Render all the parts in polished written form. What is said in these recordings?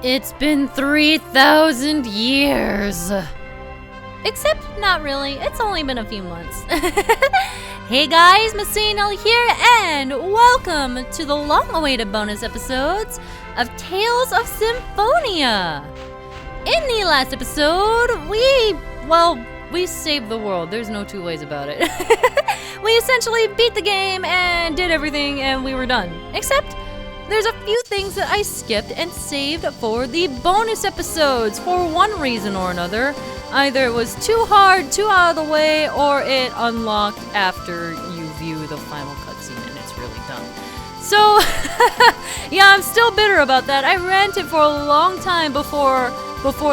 It's been 3,000 years. Except not really, it's only been a few months. Hey guys, MasaeAnela here, and welcome to the long-awaited bonus episodes of Tales of Symphonia. In the last episode, we saved the world. There's no two ways about it. We essentially beat the game and did everything and we were done. Except there's a few things that I skipped and saved for the bonus episodes for one reason or another. Either it was too hard, too out of the way, or it unlocked after you view the final cutscene and it's really dumb. So, yeah, I'm still bitter about that. I ranted for a long time before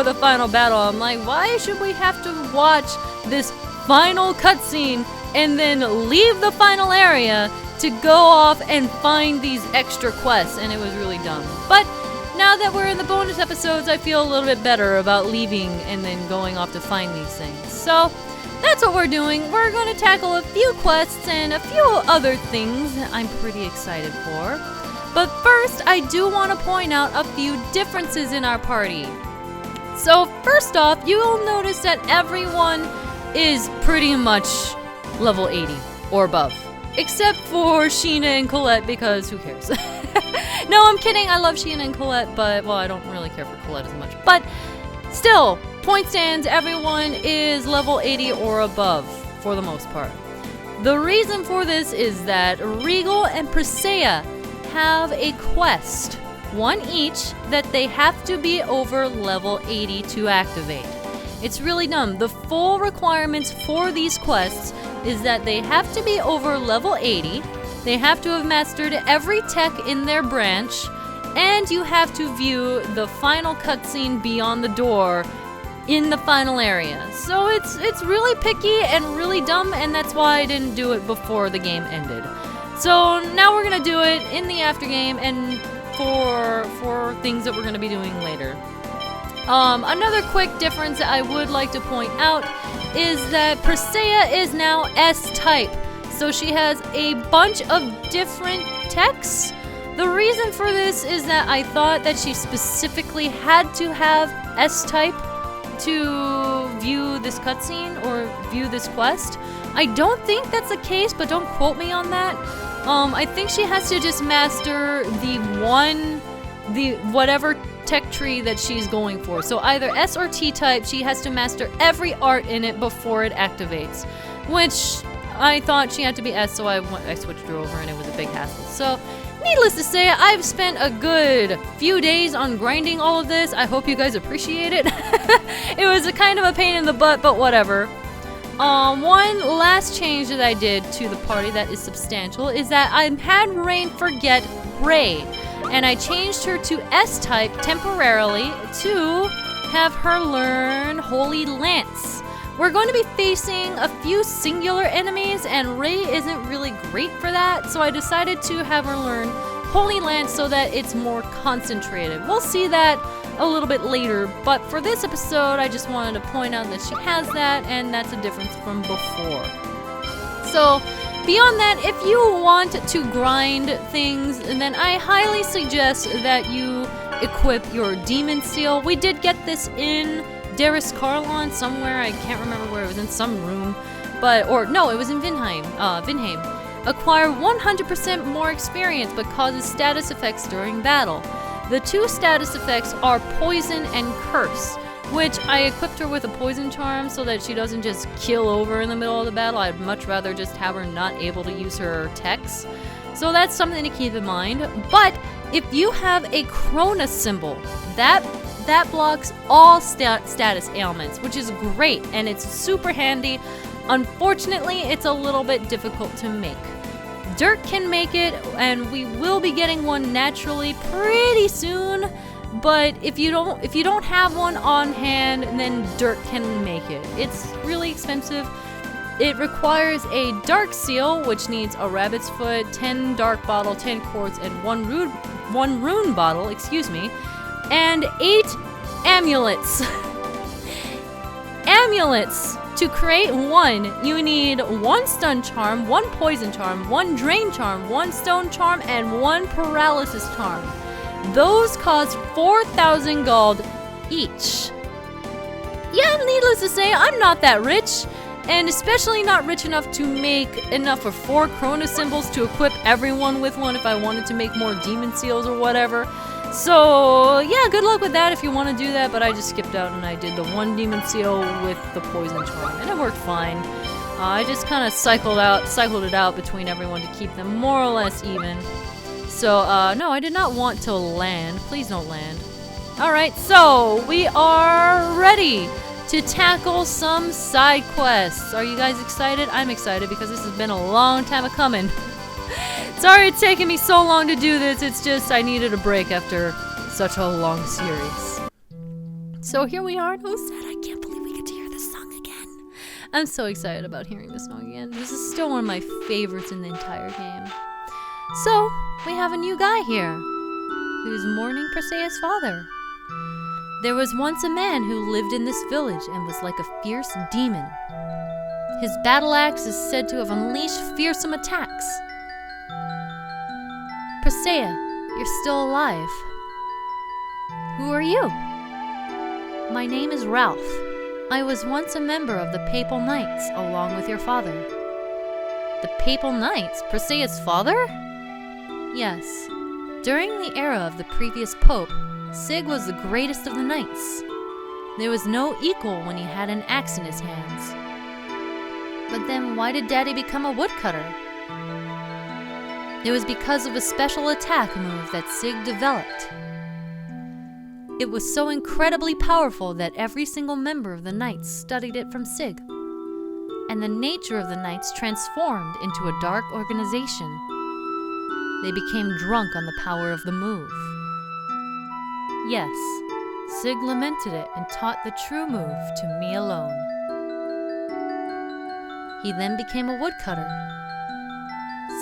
the final battle. I'm like, why should we have to watch this final cutscene and then leave the final area to go off and find these extra quests? And it was really dumb. But now that we're in the bonus episodes, I feel a little bit better about leaving and then going off to find these things. So that's what we're doing. We're going to tackle a few quests and a few other things I'm pretty excited for. But first, I do want to point out a few differences in our party. So first off, you'll notice that everyone is pretty much level 80 or above. Except for Sheena and Colette, because who cares? No, I'm kidding. I love Sheena and Colette, but, well, I don't really care for Colette as much. But still, point stands, everyone is level 80 or above, for the most part. The reason for this is that Regal and Masea have a quest, one each, that they have to be over level 80 to activate. It's really dumb. The full requirements for these quests is that they have to be over level 80, they have to have mastered every tech in their branch, and you have to view the final cutscene beyond the door in the final area. So it's really picky and really dumb, and that's why I didn't do it before the game ended. So now we're gonna do it in the aftergame and for things that we're gonna be doing later. Another quick difference that I would like to point out is that Masea is now S-type, so she has a bunch of different techs. The reason for this is that I thought that she specifically had to have S-type to view this cutscene or view this quest. I don't think that's the case, but don't quote me on that. I think she has to just master the whatever tech tree that she's going for. So either S or T type, she has to master every art in it before it activates, which I thought she had to be S, so I switched her over and it was a big hassle. So needless to say, I've spent a good few days on grinding all of this. I hope you guys appreciate it. It was a kind of a pain in the butt, but whatever. One last change that I did to the party that is substantial is that I had Rain forget Ray, and I changed her to S-type temporarily to have her learn Holy Lance. We're going to be facing a few singular enemies, and Ray isn't really great for that, so I decided to have her learn Holy Lance so that it's more concentrated. We'll see that a little bit later, but for this episode, I just wanted to point out that she has that, and that's a difference from before. So beyond that, if you want to grind things, then I highly suggest that you equip your Demon Seal. We did get this in Darius Carlon somewhere. I can't remember where. It was in some room. It was in Vinheim. Acquire 100% more experience, but causes status effects during battle. The two status effects are Poison and Curse, which I equipped her with a poison charm so that she doesn't just kill over in the middle of the battle. I'd much rather just have her not able to use her techs. So that's something to keep in mind. But if you have a Cronus symbol, that blocks all status ailments, which is great, and it's super handy. Unfortunately, it's a little bit difficult to make. Dirt can make it, and we will be getting one naturally pretty soon. But if you don't have one on hand, then Dirt can make it. It's really expensive. It requires a Dark Seal, which needs a Rabbit's Foot, 10 Dark Bottle, 10 Quartz, and one Rune Bottle, and 8 Amulets. Amulets! To create one, you need 1 Stun Charm, 1 Poison Charm, 1 Drain Charm, 1 Stone Charm, and 1 Paralysis Charm. Those cost 4,000 gold each. Yeah, needless to say, I'm not that rich, and especially not rich enough to make enough for 4 Chrono symbols to equip everyone with one if I wanted to make more demon seals or whatever. So, yeah, good luck with that if you want to do that, but I just skipped out and I did the 1 demon seal with the poison charm, and it worked fine. I just kind of cycled it out between everyone to keep them more or less even. So, no, I did not want to land. Please don't land. Alright, so we are ready to tackle some side quests. Are you guys excited? I'm excited because this has been a long time coming. Sorry it's taken me so long to do this. It's just I needed a break after such a long series. So here we are. Who said I can't believe we get to hear this song again? I'm so excited about hearing this song again. This is still one of my favorites in the entire game. So, we have a new guy here who's mourning Perseus' father. There was once a man who lived in this village and was like a fierce demon. His battle axe is said to have unleashed fearsome attacks. Perseus, you're still alive. Who are you? My name is Ralph. I was once a member of the Papal Knights along with your father. The Papal Knights? Perseus' father? Yes. During the era of the previous pope, Sig was the greatest of the knights. There was no equal when he had an axe in his hands. But then why did Daddy become a woodcutter? It was because of a special attack move that Sig developed. It was so incredibly powerful that every single member of the Knights studied it from Sig. And the nature of the Knights transformed into a dark organization. They became drunk on the power of the move. Yes, Sig lamented it and taught the true move to me alone. He then became a woodcutter.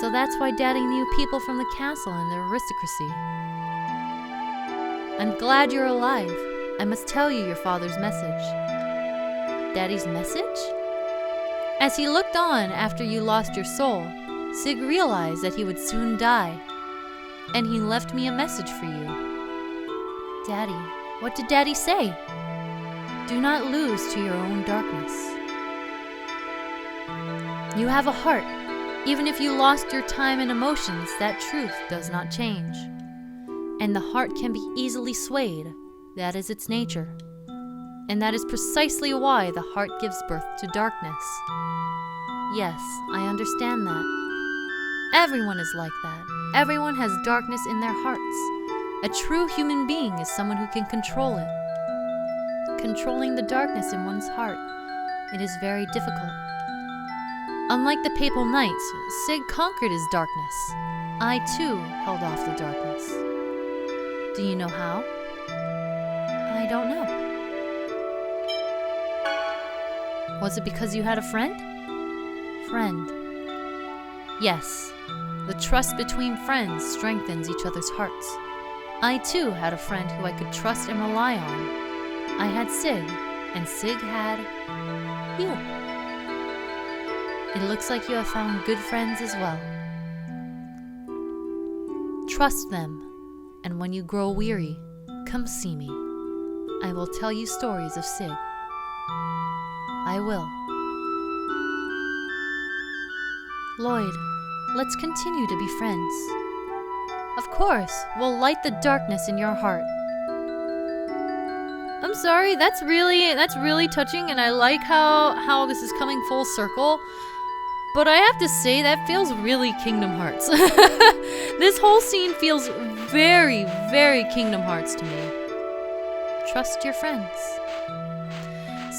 So that's why Daddy knew people from the castle and their aristocracy. I'm glad you're alive. I must tell you your father's message. Daddy's message? As he looked on after you lost your soul, Sig realized that he would soon die, and he left me a message for you. Daddy, what did Daddy say? Do not lose to your own darkness. You have a heart. Even if you lost your time and emotions, that truth does not change. And the heart can be easily swayed. That is its nature. And that is precisely why the heart gives birth to darkness. Yes, I understand that. Everyone is like that. Everyone has darkness in their hearts. A true human being is someone who can control it. Controlling the darkness in one's heart, it is very difficult. Unlike the Papal Knights, Sig conquered his darkness. I too held off the darkness. Do you know how? I don't know. Was it because you had a friend? Friend. Yes, the trust between friends strengthens each other's hearts. I too had a friend who I could trust and rely on. I had Sig, and Sig had you. It looks like you have found good friends as well. Trust them, and when you grow weary, come see me. I will tell you stories of Sig. I will. Lloyd, let's continue to be friends. Of course, we'll light the darkness in your heart. I'm sorry, that's really touching, and I like how this is coming full circle. But I have to say, that feels really Kingdom Hearts. This whole scene feels very, very Kingdom Hearts to me. Trust your friends.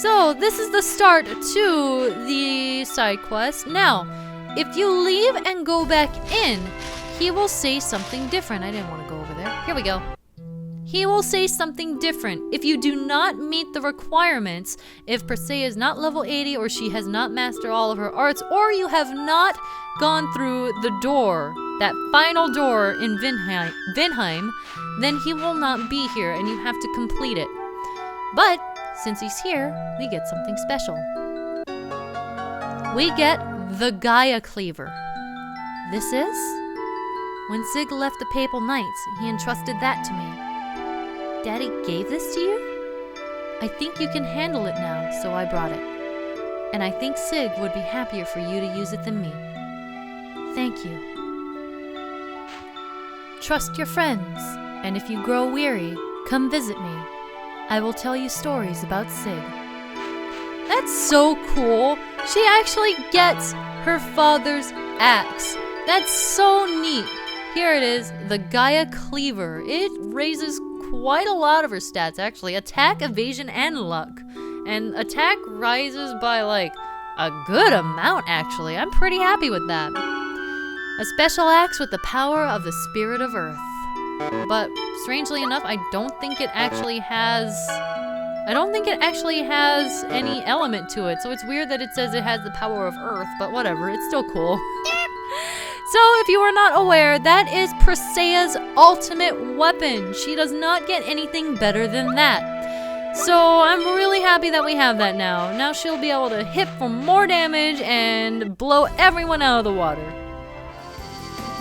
So, this is the start to the side quest. Now, if you leave and go back in, he will say something different. I didn't want to go over there. Here we go. He will say something different. If you do not meet the requirements, if Perseus is not level 80 or she has not mastered all of her arts, or you have not gone through the door, that final door in Vinheim, then he will not be here and you have to complete it. But since he's here, we get something special. We get the Gaia Cleaver. This is When Sig left the Papal Knights, he entrusted that to me. Daddy gave this to you? I think you can handle it now, so I brought it. And I think Sig would be happier for you to use it than me. Thank you. Trust your friends, and if you grow weary, come visit me. I will tell you stories about Sig. That's so cool. She actually gets her father's axe. That's so neat. Here it is, the Gaia Cleaver. It raises quite a lot of her stats, actually. Attack, evasion, and luck. And attack rises by, like, a good amount, actually. I'm pretty happy with that. A special axe with the power of the Spirit of Earth. But, strangely enough, I don't think it actually has any element to it. So it's weird that it says it has the power of Earth, but whatever, it's still cool. So, if you are not aware, that is Presea's ultimate weapon. She does not get anything better than that. So, I'm really happy that we have that now. Now she'll be able to hit for more damage and blow everyone out of the water.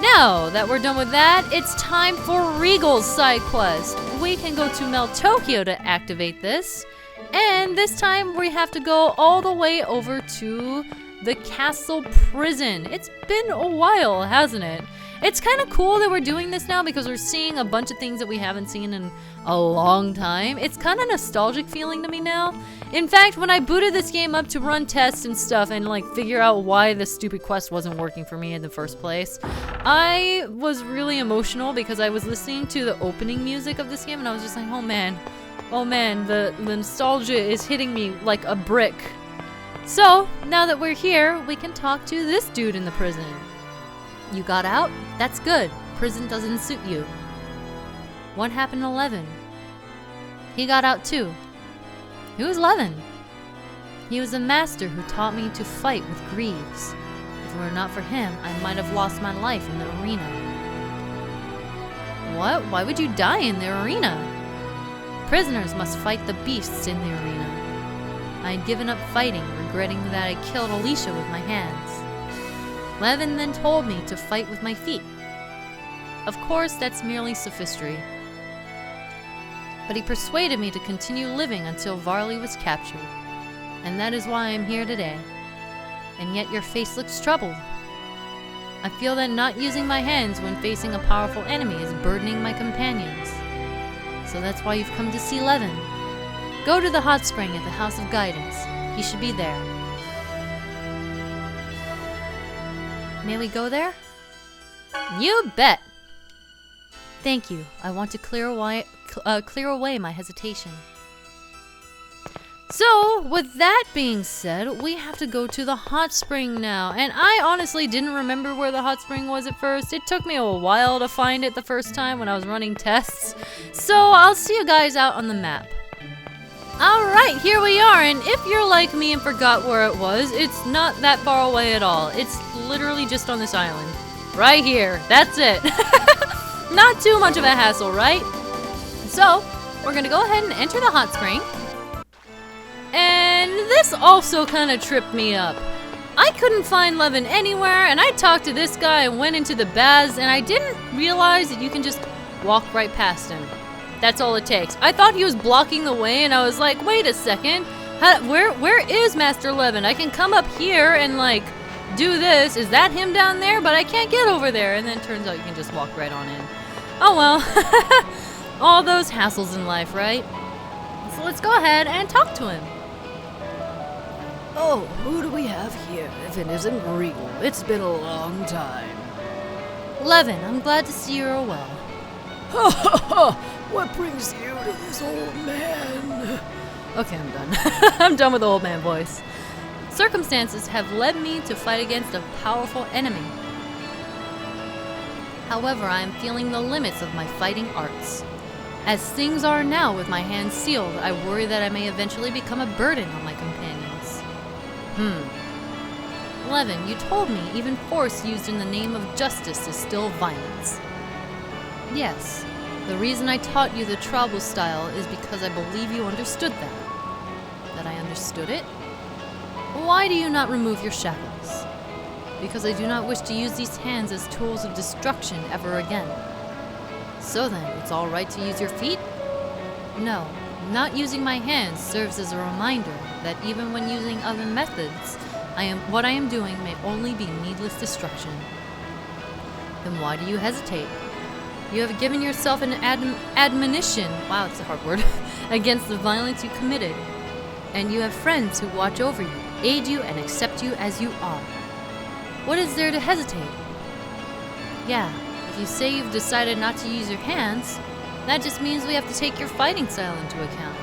Now that we're done with that, it's time for Regal's side quest. We can go to Meltokyo to activate this. And this time we have to go all the way over to the castle prison. It's been a while, hasn't it? It's kind of cool that we're doing this now because we're seeing a bunch of things that we haven't seen in a long time. It's kind of nostalgic feeling to me now. In fact, when I booted this game up to run tests and stuff and like figure out why this stupid quest wasn't working for me in the first place, I was really emotional because I was listening to the opening music of this game and I was just like, oh man, the nostalgia is hitting me like a brick. So, now that we're here, we can talk to this dude in the prison. You got out? That's good. Prison doesn't suit you. What happened to Levin? He got out too. Who is Levin? He was a master who taught me to fight with Greaves. If it were not for him, I might have lost my life in the arena. What? Why would you die in the arena? Prisoners must fight the beasts in the arena. I had given up fighting, regretting that I killed Alicia with my hands. Levin then told me to fight with my feet. Of course, that's merely sophistry. But he persuaded me to continue living until Varley was captured. And that is why I'm here today. And yet your face looks troubled. I feel that not using my hands when facing a powerful enemy is burdening my companions. So that's why you've come to see Levin. Go to the hot spring at the House of Guidance. He should be there. May we go there? You bet! Thank you. I want to clear away my hesitation. So, with that being said, we have to go to the hot spring now. And I honestly didn't remember where the hot spring was at first. It took me a while to find it the first time when I was running tests. So, I'll see you guys out on the map. Alright, here we are, and if you're like me and forgot where it was, it's not that far away at all. It's literally just on this island. Right here. That's it. Not too much of a hassle, right? So, we're gonna go ahead and enter the hot spring. And this also kind of tripped me up. I couldn't find Levin anywhere, and I talked to this guy and went into the baths, and I didn't realize that you can just walk right past him. That's all it takes. I thought he was blocking the way, and I was like, wait a second. Where is Master Levin? I can come up here and, like, do this. Is that him down there? But I can't get over there. And then it turns out you can just walk right on in. Oh, well. All those hassles in life, right? So let's go ahead and talk to him. Oh, who do we have here if it isn't Regal? It's been a long time. Levin, I'm glad to see you're well. Ha ha ha! What brings you to this old man? Okay, I'm done. I'm done with the old man voice. Circumstances have led me to fight against a powerful enemy. However, I am feeling the limits of my fighting arts. As things are now with my hands sealed, I worry that I may eventually become a burden on my companions. Levin, you told me even force used in the name of justice is still violence. Yes. The reason I taught you the tribal style is because I believe you understood that. That I understood it? Why do you not remove your shackles? because I do not wish to use these hands as tools of destruction ever again. So then, it's all right to use your feet? No, not using my hands serves as a reminder that even when using other methods, what I am doing may only be needless destruction. Then why do you hesitate? You have given yourself an admonition, wow, it's a hard word, against the violence you committed. And you have friends who watch over you, aid you, and accept you as you are. What is there to hesitate? Yeah, if you say you've decided not to use your hands, that just means we have to take your fighting style into account.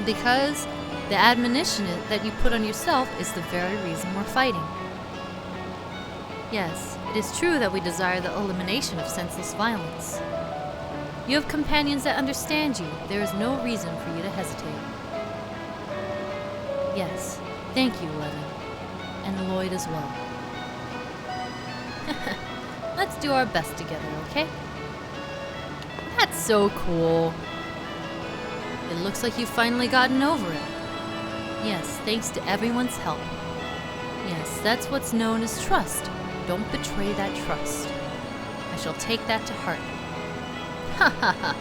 Because the admonition that you put on yourself is the very reason we're fighting. Yes, it is true that we desire the elimination of senseless violence. You have companions that understand you. There is no reason for you to hesitate. Yes, thank you, Levin. And Lloyd as well. Let's do our best together, okay? That's so cool. It looks like you've finally gotten over it. Yes, thanks to everyone's help. Yes, that's what's known as trust. Don't betray that trust. I shall take that to heart. Ha ha ha.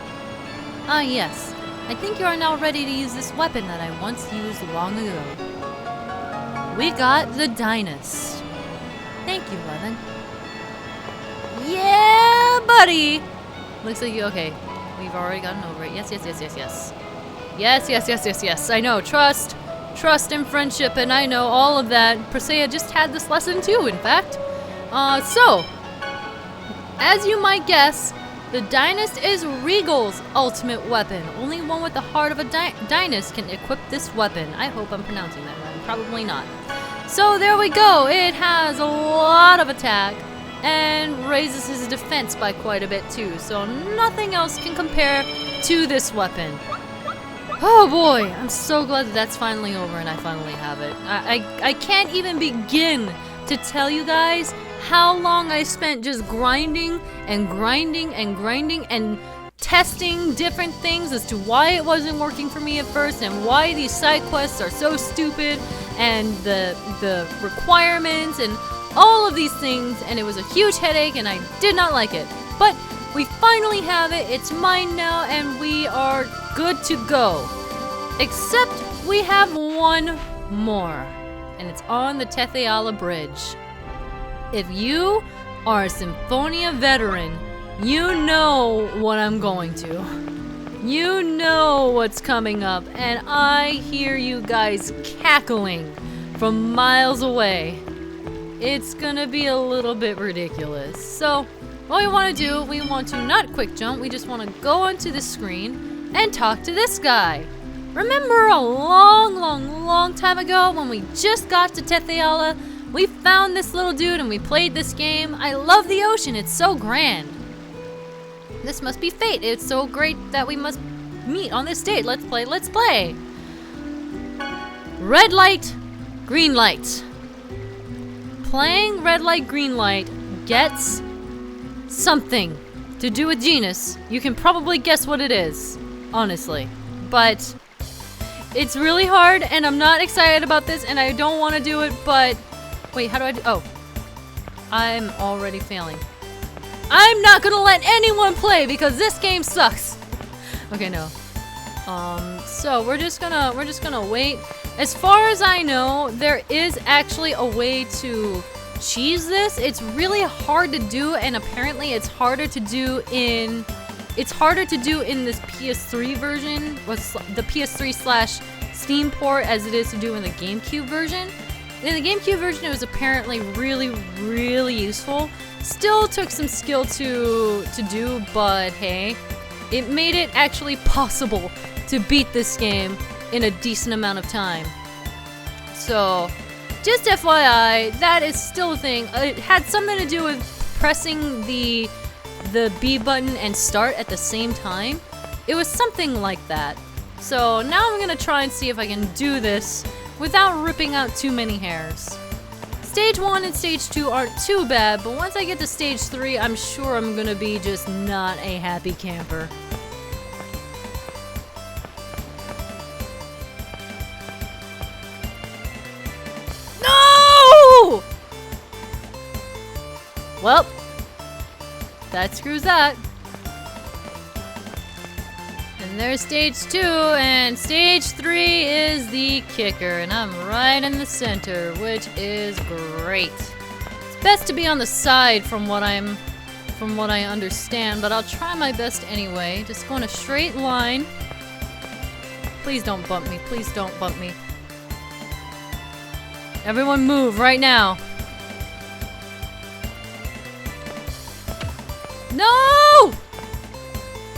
Ah yes, I think you are now ready to use this weapon that I once used long ago. We got the Dynast. Thank you, Levin. Yeah, buddy! Looks like you, okay. We've already gotten over it. Yes, yes, yes, yes, yes. Yes, yes, yes, yes, yes. I know, trust and friendship, and I know all of that. Persea just had this lesson too, in fact. So, as you might guess, the Dynast is Regal's ultimate weapon. Only one with the heart of a Dynast can equip this weapon. I hope I'm pronouncing that right. Probably not. So there we go. It has a lot of attack and raises his defense by quite a bit too. So nothing else can compare to this weapon. Oh boy, I'm so glad that that's finally over and I finally have it. I can't even begin to tell you guys how long I spent just grinding and grinding and grinding and testing different things as to why it wasn't working for me at first and why these side quests are so stupid and the requirements and all of these things, and it was a huge headache and I did not like it. But we finally have it, it's mine now, and we are good to go. Except we have one more, and it's on the Ayala bridge. If you are a Symphonia veteran, you know what I'm going to. You know what's coming up, and I hear you guys cackling from miles away. It's gonna be a little bit ridiculous. So, what we want to do, we want to not quick jump, we just want to go onto the screen and talk to this guy. Remember a long time ago when we just got to Ayala? We found this little dude and we played this game. I love the ocean, it's so grand. This must be fate. It's so great that we must meet on this date. Let's play, let's play. Red light, green light. Playing red light, green light gets something to do with Genus. You can probably guess what it is, honestly. But it's really hard and I'm not excited about this and I don't want to do it, but wait, how do I do? Oh, I'm already failing. I'm not gonna let anyone play because this game sucks. Okay, no. So we're just gonna wait. As far as I know, there is actually a way to cheese this. It's really hard to do, and apparently it's harder to do in this PS3 version, with the PS3/Steam port, as it is to do in the GameCube version. In the GameCube version, it was apparently really useful. Still took some skill to do, but hey, it made it actually possible to beat this game in a decent amount of time. So, just FYI, that is still a thing. It had something to do with pressing the B button and start at the same time. It was something like that. So now I'm gonna try and see if I can do this without ripping out too many hairs. Stage 1 and Stage 2 aren't too bad, but once I get to Stage 3, I'm sure I'm gonna be just not a happy camper. No! Well, that screws that. And there's stage 2, and stage 3 is the kicker, and I'm right in the center, which is great. It's best to be on the side from what I understand, but I'll try my best anyway. Just go in a straight line. Please don't bump me. Please don't bump me. Everyone move right now. No!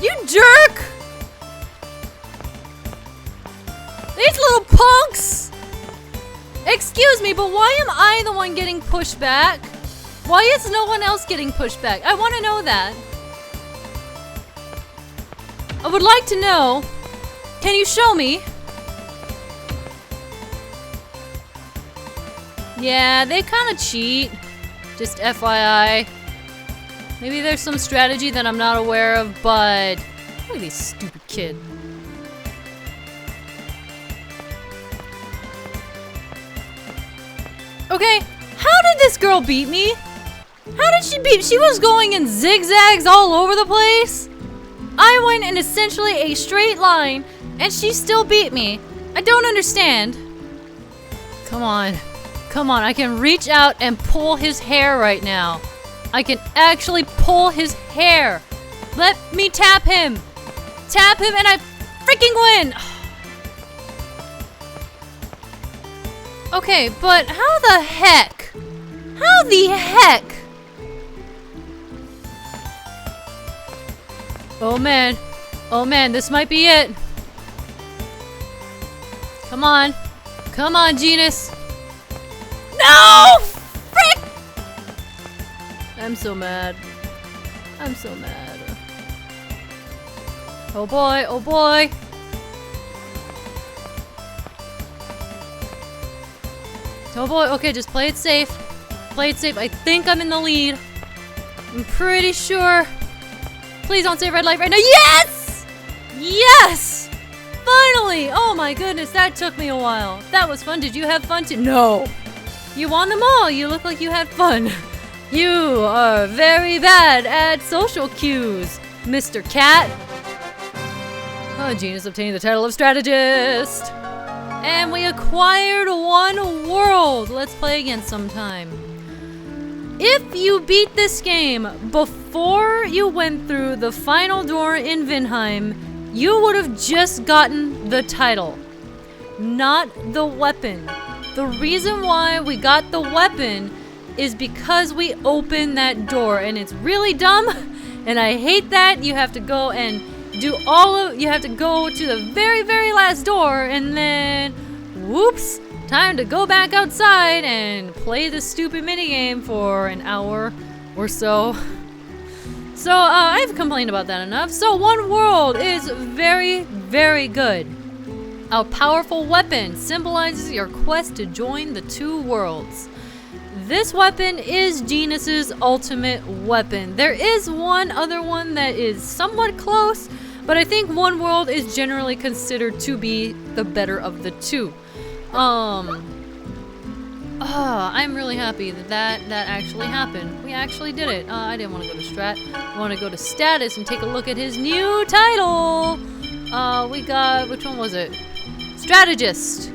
You jerk! These little punks! Excuse me, but why am I the one getting pushed back? Why is no one else getting pushed back? I want to know that. I would like to know. Can you show me? Yeah, they kind of cheat. Just FYI. Maybe there's some strategy that I'm not aware of, but look at these stupid kids. Okay, how did this girl beat me? How did she beat? She was going in zigzags all over the place. I went in essentially a straight line, and she still beat me. I don't understand. Come on. Come on, I can reach out and pull his hair right now. I can actually pull his hair. Let me tap him. Tap him and I freaking win. Okay, but how the heck? How the heck? Oh man. Oh man, this might be it. Come on. Come on, Genus. No! Frick! I'm so mad. I'm so mad. Oh boy, oh boy. Oh boy, okay, just play it safe. Play it safe. I think I'm in the lead. I'm pretty sure. Please don't say red light right now. Yes! Yes! Finally! Oh my goodness, that took me a while. That was fun. Did you have fun too? No. You won them all. You look like you had fun. You are very bad at social cues, Mr. Cat. Oh, Genus obtained the title of strategist. And we acquired one world. Let's play again sometime. If you beat this game before you went through the final door in Vinheim, you would have just gotten the title, not the weapon. The reason why we got the weapon is because we opened that door, and it's really dumb, and I hate that. You have to go and do you have to go to the very, very last door, and then, whoops, time to go back outside and play this stupid minigame for an hour or so. So, I've complained about that enough. So, one world is very, very good. A powerful weapon symbolizes your quest to join the two worlds. This weapon is Genus's ultimate weapon. There is one other one that is somewhat close, but I think one world is generally considered to be the better of the two. I'm really happy that actually happened. We actually did it. I didn't want to go to strat. I want to go to status and take a look at his new title. We got, which one was it? Strategist.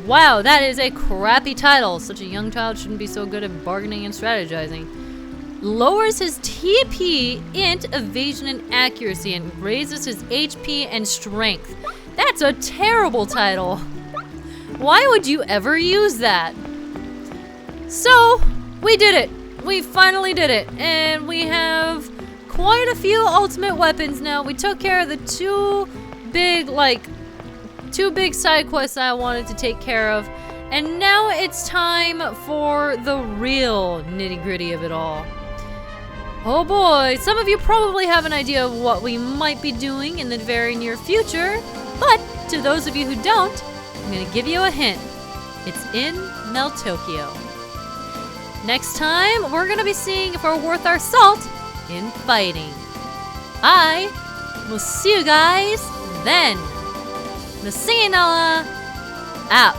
Wow, that is a crappy title. Such a young child shouldn't be so good at bargaining and strategizing. Lowers his TP, int, evasion, and accuracy, and raises his HP and strength. That's a terrible title. Why would you ever use that? So, we did it. We finally did it. And we have quite a few ultimate weapons now. We took care of the two big side quests I wanted to take care of. And now it's time for the real nitty-gritty of it all. Oh boy, some of you probably have an idea of what we might be doing in the very near future. But to those of you who don't, I'm gonna give you a hint. It's in Meltokyo. Next time, we're gonna be seeing if we're worth our salt in fighting. I will see you guys then. MasaeAnela out.